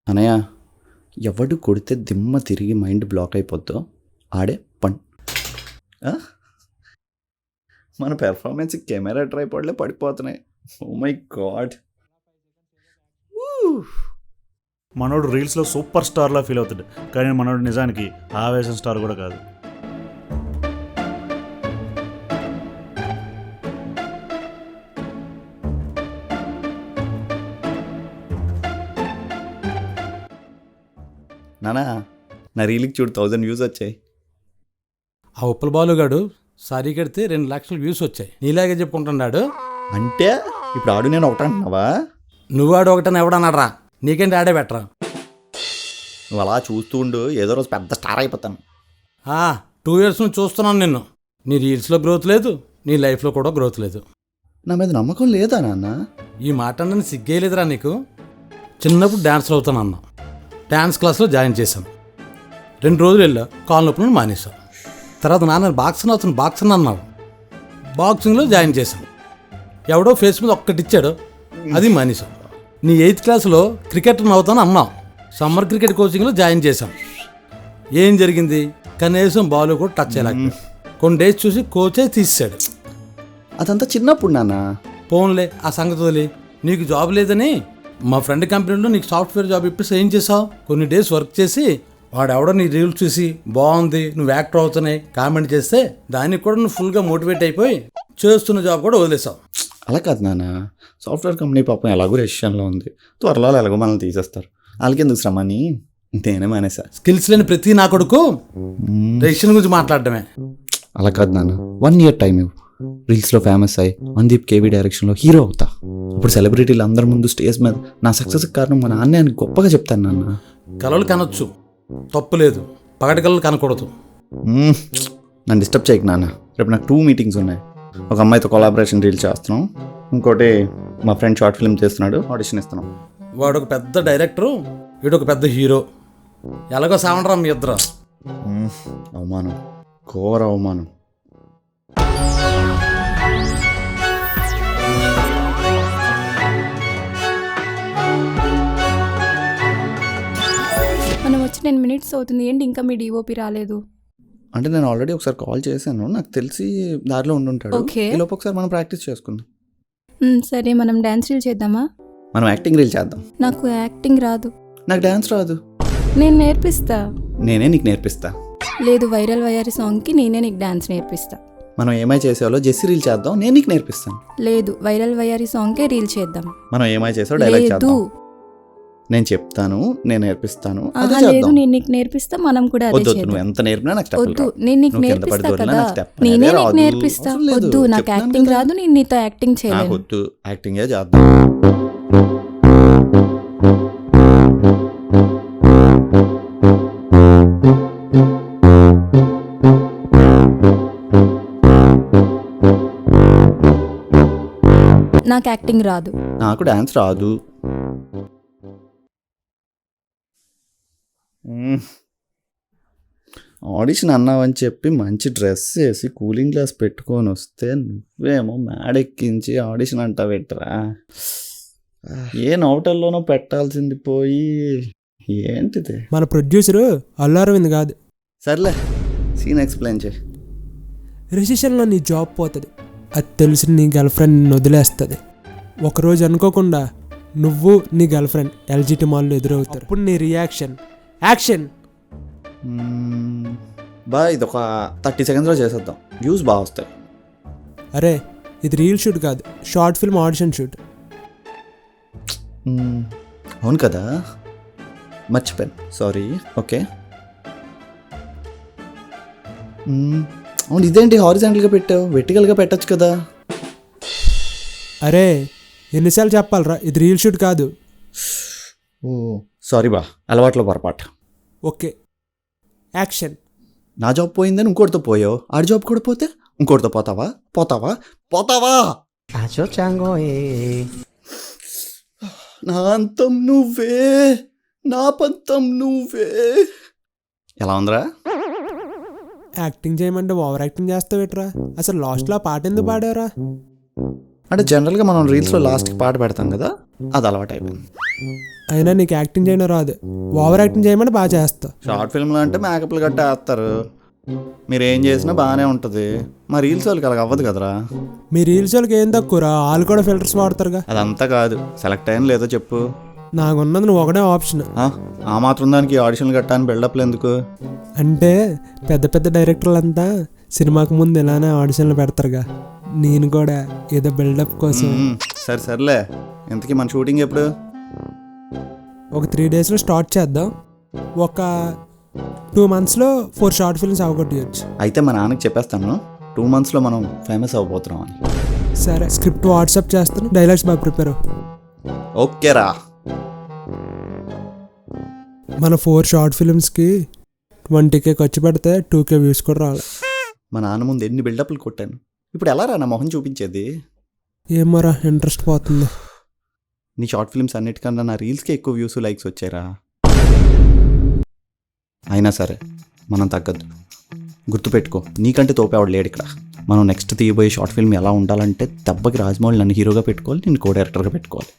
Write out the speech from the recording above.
అనయ్య, ఎవడు కొడితే దిమ్మ తిరిగి మైండ్ బ్లాక్ అయిపోద్దో ఆడే పన్. మన పెర్ఫార్మెన్స్ కెమెరా ట్రైపాడ్లే పడిపోతున్నాయి. Oh my god. మనోడు రీల్స్లో సూపర్ స్టార్లా ఫీల్ అవుతాడు, కానీ మనోడు నిజానికి ఆవేశం స్టార్ కూడా కాదు. నానా, నా రీల్కి చూడు 1000 వ్యూస్ వచ్చాయి. ఆ ఉప్పల బాలుగాడు సారీ కడితే 2 లక్షల వ్యూస్ వచ్చాయి. నీలాగే చెప్పుకుంటున్నాడు. అంటే ఇప్పుడు ఆడు నేను ఒకటి అంటున్నావా? నువ్వు ఆడు ఒకటని ఎవడన్నాడరా? నీకేంటి ఆడే బెటరా? నువ్వు అలా చూస్తూ ఉండు, ఏదో రోజు పెద్ద స్టార్ అయిపోతాను. 2 years నుంచి చూస్తున్నాను నిన్ను. నీ రీల్స్లో గ్రోత్ లేదు, నీ లైఫ్లో కూడా గ్రోత్ లేదు. నా మీద నమ్మకం లేదా నాన్న? ఈ మాట అన్నది సిగ్గేయలేదురా నీకు? చిన్నప్పుడు డాన్స్లో అవుతానన్నా, డ్యాన్స్ క్లాస్లో జాయిన్ చేశాను. 2 రోజులు వెళ్ళా, కాలు నొప్పులను మానేశాను. తర్వాత నాన్న బాక్సర్ అన్నావు, బాక్సింగ్లో జాయిన్ చేశాను. ఎవడో ఫేస్ మీద ఒక్కటి ఇచ్చాడు, అది మానేశాం. నీ 8th క్లాస్లో క్రికెటర్ని అవుతాను అన్నావు, సమ్మర్ క్రికెట్ కోచింగ్లో జాయిన్ చేశాం. ఏం జరిగింది? కనీసం బాల్ కూడా టచ్ చేయలేక కొన్ని డేస్ చూసి కోచే తీసాడు. అదంతా చిన్నప్పుడు నాన్న. పోన్లే, ఆ సంగతి వదిలి. నీకు జాబ్ లేదని మా ఫ్రెండ్ కంపెనీలో నీకు సాఫ్ట్వేర్ జాబ్ ఇప్పేసి ఏం చేసావు? కొన్ని డేస్ వర్క్ చేసి వాడెవడో నీ రీల్స్ చూసి బాగుంది, నువ్వు యాక్టర్ అవుతున్నాయి కామెంట్ చేస్తే దానికి కూడా నువ్వు ఫుల్గా మోటివేట్ అయిపోయి చేస్తున్న జాబ్ కూడా వదిలేసావు. అలా కాదు నాన్న, సాఫ్ట్వేర్ కంపెనీ పాపం ఎలాగో రెసిషన్లో ఉంది, త్వరలో ఎలాగో మనల్ని తీసేస్తారు, వాళ్ళకి ఎందుకు శ్రమ అని నేనే మానేసా. స్కిల్స్ లేని ప్రతి నా కొడుకు రెసిషన్ గురించి మాట్లాడటమే. అలా కాదు నాన్న, 1 year టైం ఇవ్వు. రీల్స్లో ఫేమస్ అయ్యి మందీప్ కేవీ డైరెక్షన్లో హీరో అవుతా. ఇప్పుడు సెలబ్రిటీలు అందరి ముందు స్టేజ్ మీద నా సక్సెస్కి కారణం మా నాన్నే అని గొప్పగా చెప్తాను నాన్న. కలలు కనొచ్చు, తప్పు లేదు, పగటి కలలు కనకూడదు. నన్ను డిస్టర్బ్ చేయకు నాన్న. రేపు నాకు 2 meetings ఉన్నాయి. ఒక అమ్మాయితో కొలాబరేషన్ రీల్ చేస్తున్నాం, ఇంకోటి మా ఫ్రెండ్ షార్ట్ ఫిల్మ్ చేస్తున్నాడు, ఆడిషన్ ఇస్తున్నాం. వాడు ఒక పెద్ద డైరెక్టరు, వీడు ఒక పెద్ద హీరో. ఎలాగో సావండరా మీ ఇద్దరు. అవమానం, ఘోర అవమానం. మనం వచ్చి 10 minutes అవుతుంది, ఏంటి ఇంకా మీ డిఓపి రాలేదు? అంటే నేను ఆల్రెడీ ఒకసారి కాల్ చేశాను, నాకు తెలిసి దారిలో ఉండుంటాడు. ఓకే, ఈలోపు ఒకసారి మనం ప్రాక్టీస్ చేసుకుందాం. సరే, మనం డాన్స్ రీల్ చేద్దామా? మనం యాక్టింగ్ రీల్ చేద్దాం. నాకు యాక్టింగ్ రాదు. నాకు డాన్స్ రాదు. నేను నేర్పిస్తా. నేనే నీకు నేర్పిస్తా. లేదు, వైరల్ వయ్యారి సాంగ్కి నేనే నీకు డాన్స్ నేర్పిస్తా. మనం ఏమై చేసేవాళ్ళో జెస్సీ రీల్ చేద్దాం, నేను నీకు నేర్పిస్తాను. లేదు, వైరల్ వయ్యారి సాంగ్కే రీల్ చేద్దాం. మనం ఏమై చేసావు డైలాగ్ లేదు, చేద్దాం. నేను చెప్తాను, నేను నేర్పిస్తాను, అదే లేదు, చేద్దాం. నేను నీకు నేర్పిస్తా, మనం కూడా అదే వద్దు, చేద్దాం. నువ్వు ఎంత నేర్పినా నాకు స్టెప్ వద్దు, నేను నీకు నేర్పిస్తా కదా, నేనే నీకు నేర్పిస్తా. వద్దు, నాకు యాక్టింగ్ రాదు, నేను నీతో యాక్టింగ్ చేయలేను. వద్దు, యాక్టింగే చేద్దాం. నాకు యాక్టింగ్ రాదు. నాకు డాన్స్ రాదు. ఆడిషన్ అన్నావని చెప్పి మంచి డ్రెస్ వేసి కూలింగ్ గ్లాస్ పెట్టుకొని వస్తే నువ్వేమో మేడెక్కించి ఆడిషన్ అంటావేట్రా? ఏ నోటల్లోనో పెట్టాల్సింది పోయి ఏంటిది? మన ప్రొడ్యూసరు అల్లు అరవింద్ కాదు. సర్లే, సీన్ ఎక్స్ప్లెయిన్ చేయి. రిసెషన్లో నీ జాబ్ పోతుంది, అది తెలిసి నీ గర్ల్ ఫ్రెండ్ నిన్ను వదిలేస్తుంది. ఒకరోజు అనుకోకుండా నువ్వు నీ గర్ల్ ఫ్రెండ్ ఎల్జిటి మాల్లో ఎదురవుతారు. అప్పుడు నీ రియాక్షన్ యాక్షన్. ఇది ఒక 30 secondsలో చేసేద్దాం, వ్యూస్ బాగా వస్తాయి. అరే, ఇది రీల్ షూట్ కాదు, షార్ట్ ఫిల్మ్ ఆడిషన్ షూట్. అవును కదా, మర్చిపోయాను, సారీ. ఓకే, అవును. ఇదేంటి హారిజాంటల్గా పెట్టావు? వెర్టికల్గా పెట్టచ్చు కదా. అరే, ఎన్నిసార్లు చెప్పాలరా, ఇది రీల్ షూట్ కాదు. ఓ సారీ బా, అలవాట్లో పొరపాటు. Okay, action. నా జాబ్ పోయిందని ఇంకోటితో పోయావు, ఆడి జాబ్ కూడా పోతే ఇంకోటితో పోతావా? పోతావా? పోతావా? నా అంతం నువ్వే, నా పంతం నువ్వే. ఎలా ఉందిరా? యాక్టింగ్ చేయమంటే ఓవర్ యాక్టింగ్ చేస్తావేట్రా? అసలు లాస్ట్లో పాట ఎందుకు పాడారా? అంటే జనరల్గా మనం రీల్స్లో లాస్ట్కి పాట పెడతాం కదా, అది అలవాటు అయిపోయింది. అయినా నీకు యాక్టింగ్ చేయడం రాదు, ఓవర్ యాక్టింగ్ చేయమని బాగా చేస్తావు. షార్ట్ ఫిల్మ్లో అంటే మేకప్లు గట్టా వేస్తారు, మీరు ఏం చేసినా బాగానే ఉంటుంది. మా రీల్స్ వాళ్ళకి అలాగ అవ్వదు కదరా. మీ రీల్స్ వాళ్ళకి ఏం తక్కువరా, వాళ్ళు కూడా ఫిల్టర్స్ వాడతారుగా. అదంతా కాదు, సెలెక్ట్ అయ్యాను లేదో చెప్పు. నాకున్నది నువ్వు ఒకటే ఆప్షన్. ఆ మాత్రం దానికి ఆడిషన్లు గట్టాని బిల్డప్లు ఎందుకు? అంటే పెద్ద పెద్ద డైరెక్టర్లు అంతా సినిమాకు ముందు ఇలానే ఆడిషన్లు పెడతారుగా, నేను కూడా ఏదో బిల్డప్ కోసం. సరే సర్లే, ఇంతకీ మన షూటింగ్ ఎప్పుడు? ఒక 3 డేస్లో స్టార్ట్ చేద్దాం. ఒక 2 monthsలో 4 షార్ట్ ఫిల్మ్స్ అవగొట్టేయచ్చు. అయితే మా నాన్నకి చెప్పేస్తాను 2 monthsలో మనం ఫేమస్ అవ్వబోతున్నాం అని. సరే, స్క్రిప్ట్ వాట్సాప్ చేస్తాను, డైలాగ్స్ బాగా ప్రిపేర్ అవ్వు. ఓకేరా. మన 4 షార్ట్ ఫిల్మ్స్కి 20K ఖర్చు పెడితే 2K వ్యూస్ కూడా రావాలి. మా నాన్న ముందు ఎన్ని బిల్డప్లు కొట్టాను, ఇప్పుడు ఎలా రా నా మొహం చూపించేది? ఏమోరా, ఇంట్రెస్ట్ పోతుంది. నీ షార్ట్ ఫిల్మ్స్ అన్నిటికన్నా నా రీల్స్కే ఎక్కువ వ్యూస్ లైక్స్ వచ్చారా. అయినా సరే మనం తగ్గద్దు. గుర్తుపెట్టుకో, నీకంటే తోపేవాడు లేడు ఇక్కడ. మనం నెక్స్ట్ తీయబోయే షార్ట్ ఫిల్మ్ ఎలా ఉండాలంటే దెబ్బకి రాజమౌళి నన్ను హీరోగా పెట్టుకోవాలి, నేను కో డైరెక్టర్గా పెట్టుకోవాలి.